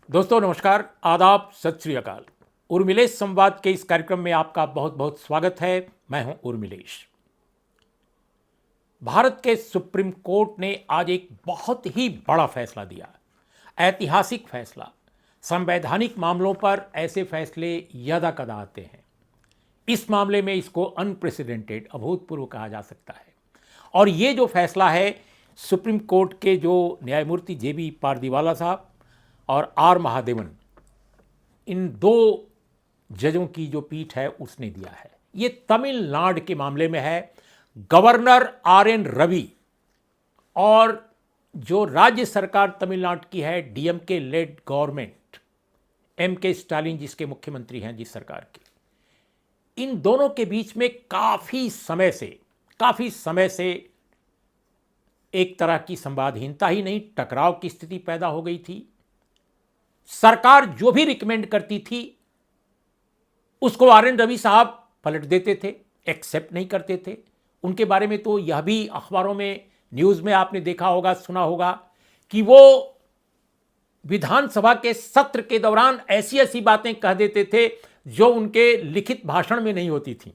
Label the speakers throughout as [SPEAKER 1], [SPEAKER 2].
[SPEAKER 1] दोस्तों नमस्कार, आदाब, सत श्री अकाल। उर्मिलेश संवाद के इस कार्यक्रम में आपका बहुत बहुत स्वागत है। मैं हूं उर्मिलेश। भारत के सुप्रीम कोर्ट ने आज एक बहुत ही बड़ा फैसला दिया, ऐतिहासिक फैसला। संवैधानिक मामलों पर ऐसे फैसले यदा कदा आते हैं। इस मामले में इसको अनप्रेसिडेंटेड, अभूतपूर्व कहा जा सकता है। और ये जो फैसला है, सुप्रीम कोर्ट के जो न्यायमूर्ति जेबी पारदीवाला साहब और आर महादेवन, इन दो जजों की जो पीठ है उसने दिया है। ये तमिलनाडु के मामले में है। गवर्नर आर एन रवि और जो राज्य सरकार तमिलनाडु की है, डीएमके लेड गवर्नमेंट, एम के स्टालिन जिसके मुख्यमंत्री हैं जिस सरकार के, इन दोनों के बीच में काफी समय से एक तरह की संवादहीनता ही नहीं, टकराव की स्थिति पैदा हो गई थी। सरकार जो भी रिकमेंड करती थी उसको आर एन रवि साहब पलट देते थे, एक्सेप्ट नहीं करते थे। उनके बारे में तो यह भी अखबारों में, न्यूज़ में आपने देखा होगा, सुना होगा कि वो विधानसभा के सत्र के दौरान ऐसी ऐसी बातें कह देते थे जो उनके लिखित भाषण में नहीं होती थी,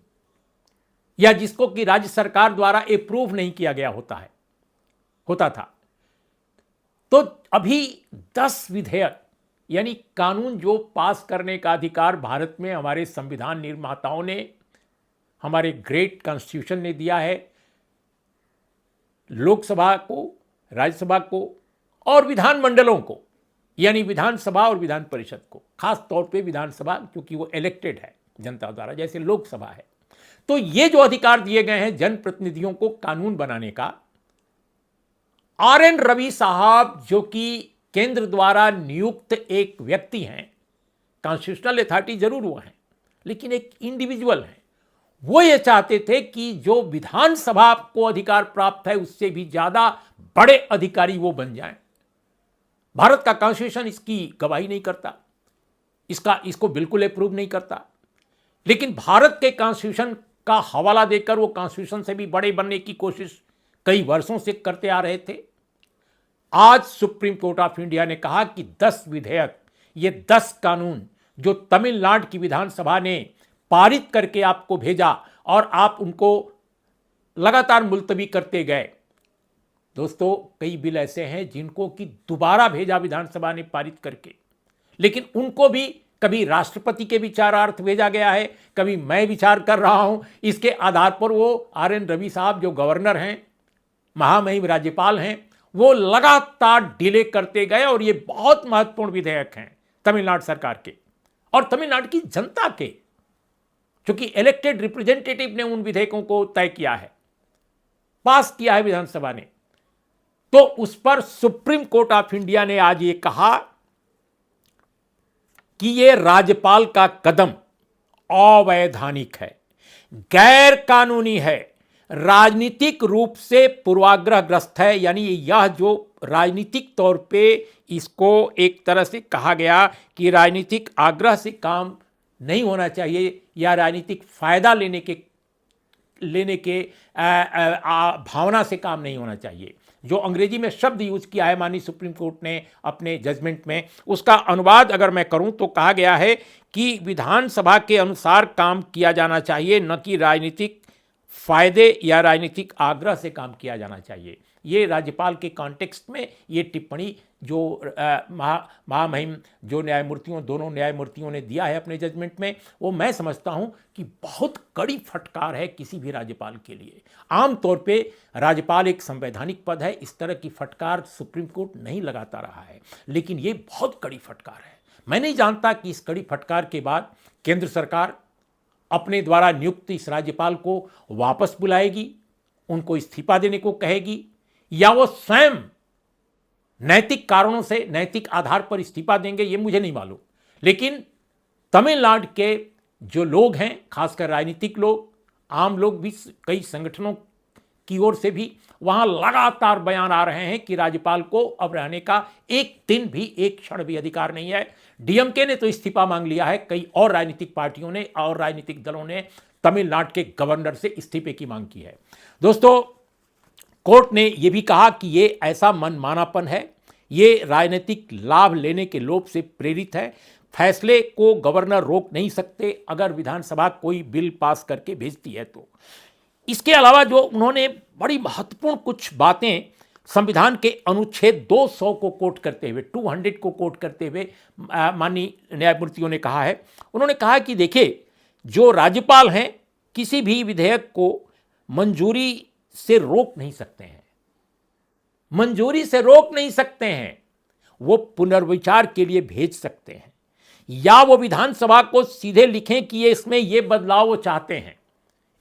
[SPEAKER 1] या जिसको कि राज्य सरकार द्वारा अप्रूव नहीं किया गया होता था। तो अभी 10 विधेयक यानी कानून जो पास करने का अधिकार भारत में हमारे संविधान निर्माताओं ने, हमारे ग्रेट कॉन्स्टिट्यूशन ने दिया है लोकसभा को, राज्यसभा को और विधानमंडलों को, यानी विधानसभा और विधान परिषद को। खास तौर पे विधानसभा, क्योंकि वो इलेक्टेड है जनता द्वारा, जैसे लोकसभा है। तो ये जो अधिकार दिए गए हैं जनप्रतिनिधियों को कानून बनाने का, आर एन रवि साहब जो कि केंद्र द्वारा नियुक्त एक व्यक्ति हैं, कॉन्स्टिट्यूशनल अथॉरिटी जरूर वो हैं लेकिन एक इंडिविजुअल हैं, वो ये चाहते थे कि जो विधानसभा को अधिकार प्राप्त है उससे भी ज्यादा बड़े अधिकारी वो बन जाएं। भारत का कॉन्स्टिट्यूशन इसकी गवाही नहीं करता, इसको बिल्कुल अप्रूव नहीं करता, लेकिन भारत के कॉन्स्टिट्यूशन का हवाला देकर वो कॉन्स्टिट्यूशन से भी बड़े बनने की कोशिश कई वर्षों से करते आ रहे थे। आज सुप्रीम कोर्ट ऑफ इंडिया ने कहा कि 10 विधेयक, ये 10 कानून जो तमिलनाडु की विधानसभा ने पारित करके आपको भेजा और आप उनको लगातार मुलतवी करते गए। दोस्तों, कई बिल ऐसे हैं जिनको कि दोबारा भेजा विधानसभा ने पारित करके, लेकिन उनको भी कभी राष्ट्रपति के विचारार्थ भेजा गया है, कभी मैं विचार कर रहा हूं। इसके आधार पर वो आर एन रवि साहब जो गवर्नर हैं, महामहिम राज्यपाल हैं, वो लगातार डिले करते गए। और ये बहुत महत्वपूर्ण विधेयक हैं तमिलनाडु सरकार के और तमिलनाडु की जनता के, क्योंकि इलेक्टेड रिप्रेजेंटेटिव ने उन विधेयकों को तय किया है, पास किया है विधानसभा ने। तो उस पर सुप्रीम कोर्ट ऑफ इंडिया ने आज ये कहा कि ये राज्यपाल का कदम अवैधानिक है, गैर कानूनी है, राजनीतिक रूप से पूर्वाग्रहग्रस्त है। यानी यह जो राजनीतिक तौर पे इसको एक तरह से कहा गया कि राजनीतिक आग्रह से काम नहीं होना चाहिए या राजनीतिक फायदा लेने के भावना से काम नहीं होना चाहिए। जो अंग्रेजी में शब्द यूज किया है माननीय सुप्रीम कोर्ट ने अपने जजमेंट में, उसका अनुवाद अगर मैं करूं तो कहा गया है कि विधानसभा के अनुसार काम किया जाना चाहिए, न कि राजनीतिक फायदे या राजनीतिक आग्रह से काम किया जाना चाहिए। ये राज्यपाल के कॉन्टेक्स्ट में ये टिप्पणी जो महामहिम जो दोनों न्यायमूर्तियों ने दिया है अपने जजमेंट में, वो मैं समझता हूं कि बहुत कड़ी फटकार है किसी भी राज्यपाल के लिए। आमतौर पे राज्यपाल एक संवैधानिक पद है, इस तरह की फटकार सुप्रीम कोर्ट नहीं लगाता रहा है, लेकिन ये बहुत कड़ी फटकार है। मैं नहीं जानता कि इस कड़ी फटकार के बाद केंद्र सरकार अपने द्वारा नियुक्त इस राज्यपाल को वापस बुलाएगी, उनको इस्तीफा देने को कहेगी, या वो स्वयं नैतिक कारणों से, नैतिक आधार पर इस्तीफा देंगे, ये मुझे नहीं मालूम। लेकिन तमिलनाडु के जो लोग हैं, खासकर राजनीतिक लोग, आम लोग भी, कई संगठनों की ओर से भी वहां लगातार बयान आ रहे हैं कि राज्यपाल को अब रहने का एक दिन भी, एक क्षण भी अधिकार नहीं है। डीएमके ने तो इस्तीफा मांग लिया है, कई और राजनीतिक पार्टियों ने और राजनीतिक दलों ने तमिलनाडु के गवर्नर से इस्तीफे की मांग की है। दोस्तों, कोर्ट ने यह भी कहा कि यह ऐसा मनमानापन है, ये राजनीतिक लाभ लेने के लोभ से प्रेरित है। फैसले को गवर्नर रोक नहीं सकते अगर विधानसभा कोई बिल पास करके भेजती है तो। इसके अलावा जो उन्होंने बड़ी महत्वपूर्ण कुछ बातें संविधान के अनुच्छेद 200 को कोट करते हुए, 200 को कोट करते हुए माननीय न्यायमूर्तियों ने कहा है। उन्होंने कहा कि देखिए, जो राज्यपाल हैं किसी भी विधेयक को मंजूरी से रोक नहीं सकते हैं, मंजूरी से रोक नहीं सकते हैं। वो पुनर्विचार के लिए भेज सकते हैं, या वो विधानसभा को सीधे लिखें कि ये इसमें ये बदलाव वो चाहते हैं,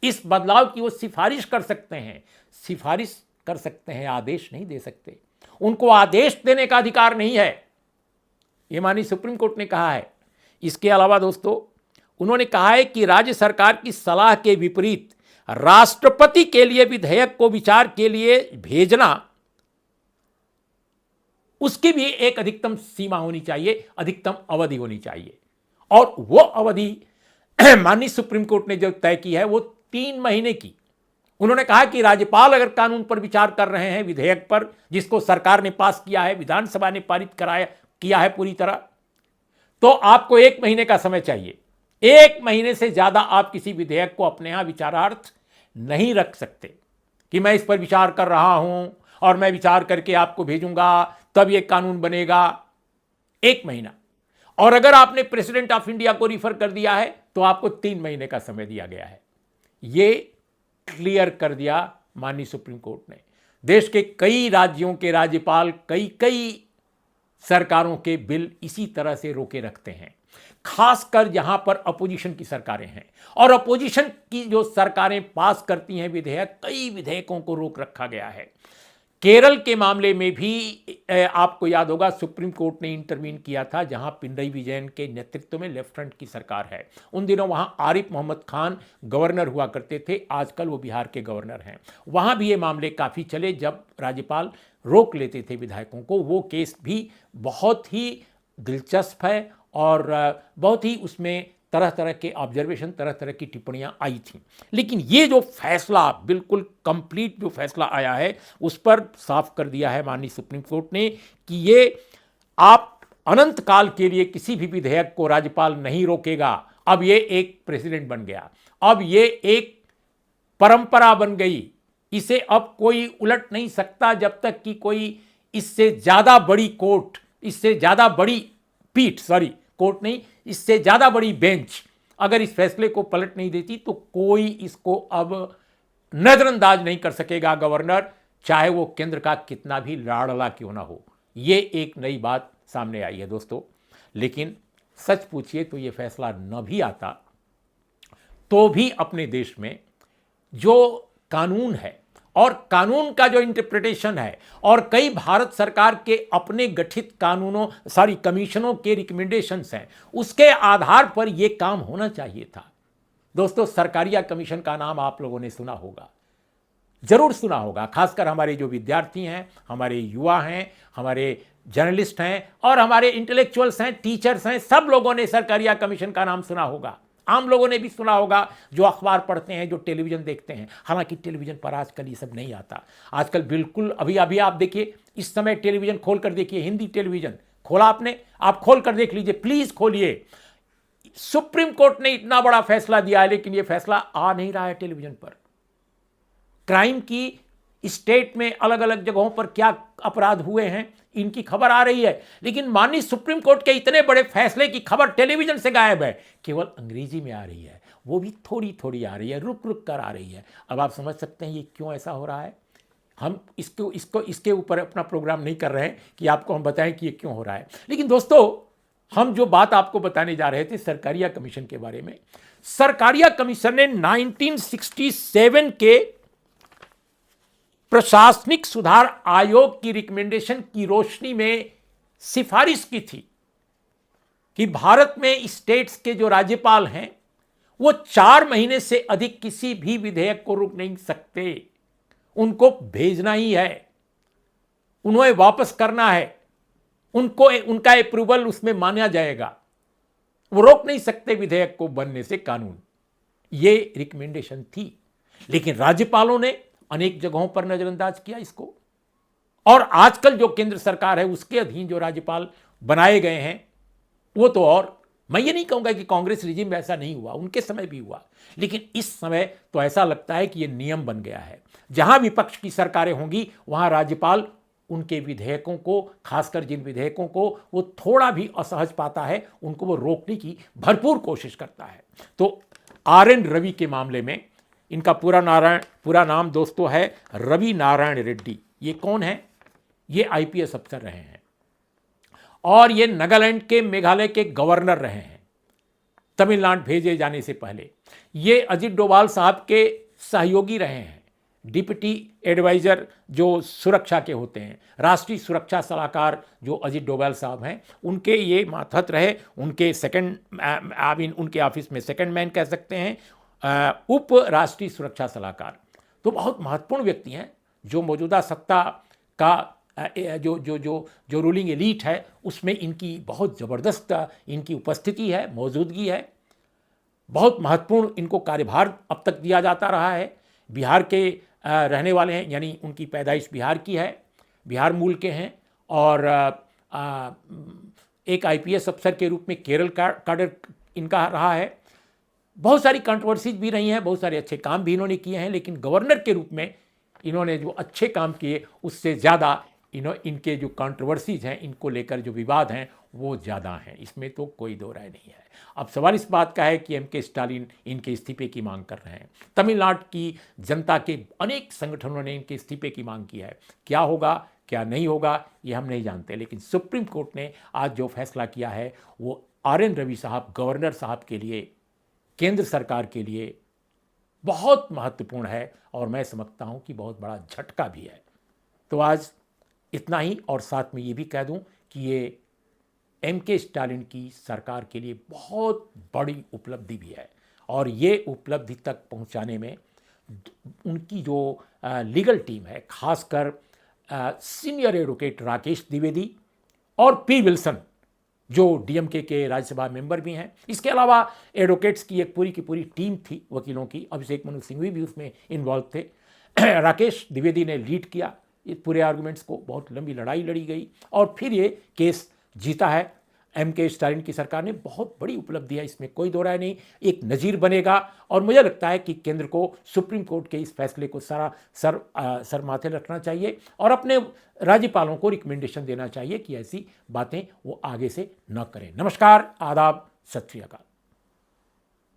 [SPEAKER 1] इस बदलाव की वो सिफारिश कर सकते हैं। सिफारिश कर सकते हैं, आदेश नहीं दे सकते। उनको आदेश देने का अधिकार नहीं है, ये माननीय सुप्रीम कोर्ट ने कहा है। इसके अलावा दोस्तों, उन्होंने कहा है कि राज्य सरकार की सलाह के विपरीत राष्ट्रपति के लिए विधेयक को विचार के लिए भेजना, उसकी भी एक अधिकतम सीमा होनी चाहिए, अधिकतम अवधि होनी चाहिए। और वो अवधि माननीय सुप्रीम कोर्ट ने जो तय की है वो 3 महीने की। उन्होंने कहा कि राज्यपाल अगर कानून पर विचार कर रहे हैं, विधेयक पर जिसको सरकार ने पास किया है, विधानसभा ने पारित किया है पूरी तरह, तो आपको 1 महीने का समय चाहिए। 1 महीने से ज्यादा आप किसी विधेयक को अपने यहां विचारार्थ नहीं रख सकते कि मैं इस पर विचार कर रहा हूं और मैं विचार करके आपको भेजूंगा तब यह कानून बनेगा। 1 महीना। और अगर आपने प्रेसिडेंट ऑफ इंडिया को रिफर कर दिया है तो आपको 3 महीने का समय दिया गया है। यह क्लियर कर दिया माननीय सुप्रीम कोर्ट ने। देश के कई राज्यों के राज्यपाल कई सरकारों के बिल इसी तरह से रोके रखते हैं, खासकर जहां पर अपोजिशन की सरकारें हैं। और अपोजिशन की जो सरकारें पास करती हैं विधेयक, कई विधेयकों को रोक रखा गया है। केरल के मामले में भी आपको याद होगा, सुप्रीम कोर्ट ने इंटरवीन किया था, जहां पिनरई विजयन के नेतृत्व में लेफ्ट फ्रंट की सरकार है। उन दिनों वहां आरिफ मोहम्मद खान गवर्नर हुआ करते थे, आजकल वो बिहार के गवर्नर हैं। वहां भी ये मामले काफ़ी चले जब राज्यपाल रोक लेते थे विधायकों को। वो केस भी बहुत ही दिलचस्प है और बहुत ही उसमें तरह तरह के ऑब्जर्वेशन, तरह तरह की टिप्पणियां आई थी। लेकिन ये जो फैसला, बिल्कुल कंप्लीट जो फैसला आया है, उस पर साफ कर दिया है माननीय सुप्रीम कोर्ट ने कि ये आप अनंत काल के लिए किसी भी विधेयक को राज्यपाल नहीं रोकेगा। अब ये एक प्रेसिडेंट बन गया, अब ये एक परंपरा बन गई, इसे अब कोई उलट नहीं सकता जब तक कि कोई इससे ज्यादा बड़ी कोर्ट, इससे ज्यादा बड़ी पीठ, सॉरी कोर्ट नहीं, इससे ज्यादा बड़ी बेंच अगर इस फैसले को पलट नहीं देती तो कोई इसको अब नजरअंदाज नहीं कर सकेगा गवर्नर, चाहे वो केंद्र का कितना भी लाड़ला क्यों ना हो। ये एक नई बात सामने आई है दोस्तों। लेकिन सच पूछिए तो ये फैसला न भी आता तो भी अपने देश में जो कानून है और कानून का जो इंटरप्रिटेशन है और कई भारत सरकार के अपने गठित कमीशनों के रिकमेंडेशंस हैं, उसके आधार पर यह काम होना चाहिए था। दोस्तों, सरकारिया कमीशन का नाम आप लोगों ने सुना होगा, जरूर सुना होगा। खासकर हमारे जो विद्यार्थी हैं, हमारे युवा हैं, हमारे जर्नलिस्ट हैं और हमारे इंटेलेक्चुअल्स हैं, टीचर्स हैं, सब लोगों ने सरकारिया कमीशन का नाम सुना होगा। आम लोगों ने भी सुना होगा जो अखबार पढ़ते हैं, जो टेलीविजन देखते हैं। हालांकि टेलीविजन पर आजकल ये सब नहीं आता। आजकल बिल्कुल अभी आप देखिए, इस समय टेलीविजन खोल कर देखिए, हिंदी टेलीविजन खोला आपने, आप खोल कर देख लीजिए, प्लीज खोलिए। सुप्रीम कोर्ट ने इतना बड़ा फैसला दिया है लेकिन यह फैसला आ नहीं रहा है टेलीविजन पर। क्राइम की स्टेट में अलग अलग जगहों पर क्या अपराध हुए हैं इनकी खबर आ रही है, लेकिन माननीय सुप्रीम कोर्ट के इतने बड़े फैसले की खबर टेलीविजन से गायब है। केवल अंग्रेजी में आ रही है, वो भी थोड़ी थोड़ी आ रही है, रुक रुक कर आ रही है। अब आप समझ सकते हैं ये क्यों ऐसा हो रहा है। हम इसके ऊपर अपना प्रोग्राम नहीं कर रहे हैं कि आपको हम बताएं कि ये क्यों हो रहा है। लेकिन दोस्तों, हम जो बात आपको बताने जा रहे थे सरकारिया कमीशन के बारे में, सरकारिया कमीशन ने 1967 के प्रशासनिक सुधार आयोग की रिकमेंडेशन की रोशनी में सिफारिश की थी कि भारत में स्टेट्स के जो राज्यपाल हैं वो 4 महीने से अधिक किसी भी विधेयक को रोक नहीं सकते। उनको भेजना ही है, उन्हें वापस करना है, उनका अप्रूवल उसमें माना जाएगा। वो रोक नहीं सकते विधेयक को बनने से कानून। ये रिकमेंडेशन थी, लेकिन राज्यपालों ने अनेक जगहों पर नजरअंदाज किया इसको और आजकल जो केंद्र सरकार है उसके अधीन जो राज्यपाल बनाए गए हैं वो तो, और मैं ये नहीं कहूंगा कि कांग्रेस रिजीम में ऐसा नहीं हुआ, उनके समय भी हुआ, लेकिन इस समय तो ऐसा लगता है कि ये नियम बन गया है। जहां विपक्ष की सरकारें होंगी वहां राज्यपाल उनके विधेयकों को, खासकर जिन विधेयकों को वो थोड़ा भी असहज पाता है, उनको वो रोकने की भरपूर कोशिश करता है। तो आर एन रवि के मामले में, इनका पूरा नाम दोस्तों है रवि नारायण रेड्डी। ये कौन है? ये आईपीएस अफसर रहे हैं और ये नागालैंड के, मेघालय के गवर्नर रहे हैं तमिलनाडु भेजे जाने से पहले। ये अजित डोभाल साहब के सहयोगी रहे हैं, डिप्टी एडवाइजर जो सुरक्षा के होते हैं, राष्ट्रीय सुरक्षा सलाहकार जो अजित डोभाल साहब हैं, उनके ये मातहत रहे। उनके उनके ऑफिस में सेकंड मैन कह सकते हैं, उप राष्ट्रीय सुरक्षा सलाहकार। तो बहुत महत्वपूर्ण व्यक्ति हैं जो मौजूदा सत्ता का जो रूलिंग एलीट है उसमें इनकी बहुत ज़बरदस्त इनकी उपस्थिति है, मौजूदगी है। बहुत महत्वपूर्ण इनको कार्यभार अब तक दिया जाता रहा है। बिहार के रहने वाले हैं, यानी उनकी पैदाइश बिहार की है, बिहार मूल के हैं, और एक आईपीएस अफसर के रूप में केरल काडर इनका रहा है। बहुत सारी कंट्रोवर्सीज भी रही हैं, बहुत सारे अच्छे काम भी इन्होंने किए हैं, लेकिन गवर्नर के रूप में इन्होंने जो अच्छे काम किए उससे ज़्यादा इनके जो कंट्रोवर्सीज हैं, इनको लेकर जो विवाद हैं वो ज़्यादा हैं, इसमें तो कोई दो राय नहीं है। अब सवाल इस बात का है कि एमके स्टालिन इनके इस्तीफे की मांग कर रहे हैं। तमिलनाडु की जनता के अनेक संगठनों ने इनके इस्तीफे की मांग की है। क्या होगा क्या नहीं होगा ये हम नहीं जानते, लेकिन सुप्रीम कोर्ट ने आज जो फैसला किया है वो आर एन रवि साहब, गवर्नर साहब के लिए, केंद्र सरकार के लिए बहुत महत्वपूर्ण है और मैं समझता हूँ कि बहुत बड़ा झटका भी है। तो आज इतना ही, और साथ में ये भी कह दूं कि ये एमके स्टालिन की सरकार के लिए बहुत बड़ी उपलब्धि भी है, और ये उपलब्धि तक पहुंचाने में उनकी जो लीगल टीम है, खासकर सीनियर एडवोकेट राकेश द्विवेदी और पी विल्सन जो डीएमके के राज्यसभा मेंबर भी हैं, इसके अलावा एडवोकेट्स की एक पूरी की पूरी टीम थी वकीलों की, अभिषेक मनु सिंघवी भी उसमें इन्वॉल्व थे। राकेश द्विवेदी ने लीड किया इस पूरे आर्गुमेंट्स को, बहुत लंबी लड़ाई लड़ी गई और फिर ये केस जीता है। एमके स्टालिन की सरकार ने बहुत बड़ी उपलब्धि है, इसमें कोई दो राय नहीं, एक नज़ीर बनेगा। और मुझे लगता है कि केंद्र को सुप्रीम कोर्ट के इस फैसले को सर माथे रखना चाहिए और अपने राज्यपालों को रिकमेंडेशन देना चाहिए कि ऐसी बातें वो आगे से न करें। नमस्कार, आदाब, सत श्री अकाल।